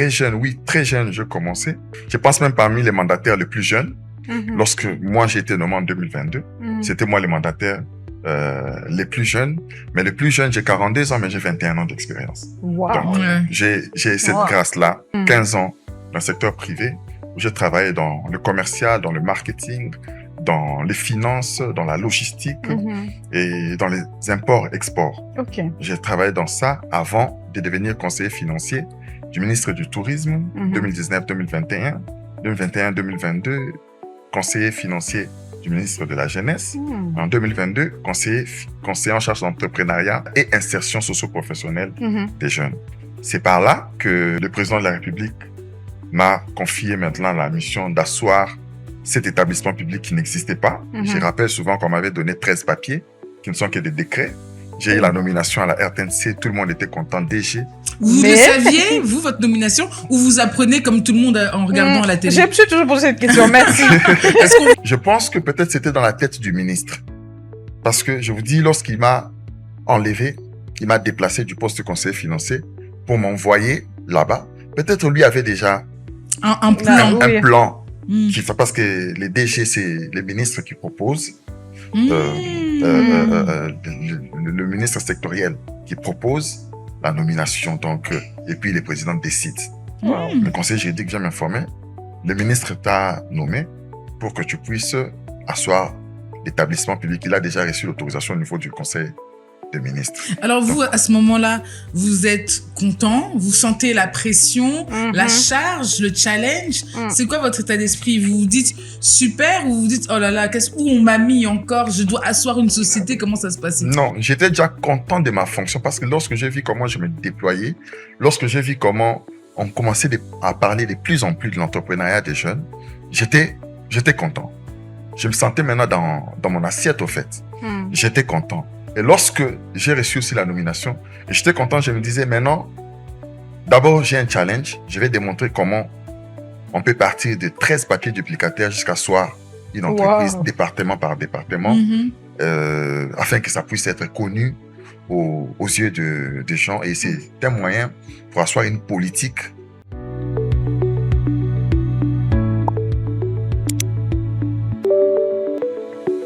très jeune, oui, très jeune, je commençais. Je pense même parmi les mandataires les plus jeunes. Lorsque moi, j'ai été nommé en 2022, c'était moi les mandataires les plus jeunes. Mais les plus jeunes, j'ai 42 ans, mais j'ai 21 ans d'expérience. Wow. Donc, j'ai cette grâce-là, 15 ans dans le secteur privé, où j'ai travaillé dans le commercial, dans le marketing, dans les finances, dans la logistique et dans les imports-exports. Ok. J'ai travaillé dans ça avant de devenir conseiller financier du ministre du Tourisme 2019-2021, 2021-2022, conseiller financier du ministre de la Jeunesse. En 2022, conseiller en charge d'entrepreneuriat et insertion socio-professionnelle des jeunes. C'est par là que le président de la République m'a confié maintenant la mission d'asseoir cet établissement public qui n'existait pas. Je rappelle souvent qu'on m'avait donné 13 papiers qui ne sont que des décrets. J'ai eu la nomination à la RTNC, tout le monde était content, DG. Vous le saviez, vous, votre nomination, ou vous apprenez comme tout le monde en regardant à la télé? Je me suis toujours posé cette question, merci. Je pense que peut-être c'était dans la tête du ministre. Parce que je vous dis, lorsqu'il m'a enlevé, il m'a déplacé du poste de conseiller financier pour m'envoyer là-bas. Peut-être lui avait déjà un plan. Un plan. Parce que les DG, c'est les ministres qui proposent. Le ministre sectoriel qui propose la nomination, donc, et puis les présidents décident. Le conseil juridique vient m'informer. Le ministre t'a nommé pour que tu puisses asseoir l'établissement public. Il a déjà reçu l'autorisation au niveau du conseil des ministres. Alors vous, à ce moment-là, vous êtes content, vous sentez la pression, la charge, le challenge. C'est quoi votre état d'esprit? Vous vous dites super ou vous vous dites oh là là, où on m'a mis encore? Je dois asseoir une société. Comment ça se passe? Non, j'étais déjà content de ma fonction parce que lorsque j'ai vu comment je me déployais, lorsque j'ai vu comment on commençait à parler de plus en plus de l'entrepreneuriat des jeunes, j'étais content. Je me sentais maintenant dans mon assiette au fait. J'étais content. Et lorsque j'ai reçu aussi la nomination, j'étais content, je me disais maintenant, d'abord j'ai un challenge, je vais démontrer comment on peut partir de 13 papiers duplicataires jusqu'à asseoir une entreprise département par département, afin que ça puisse être connu aux yeux des gens. Et c'est un moyen pour asseoir une politique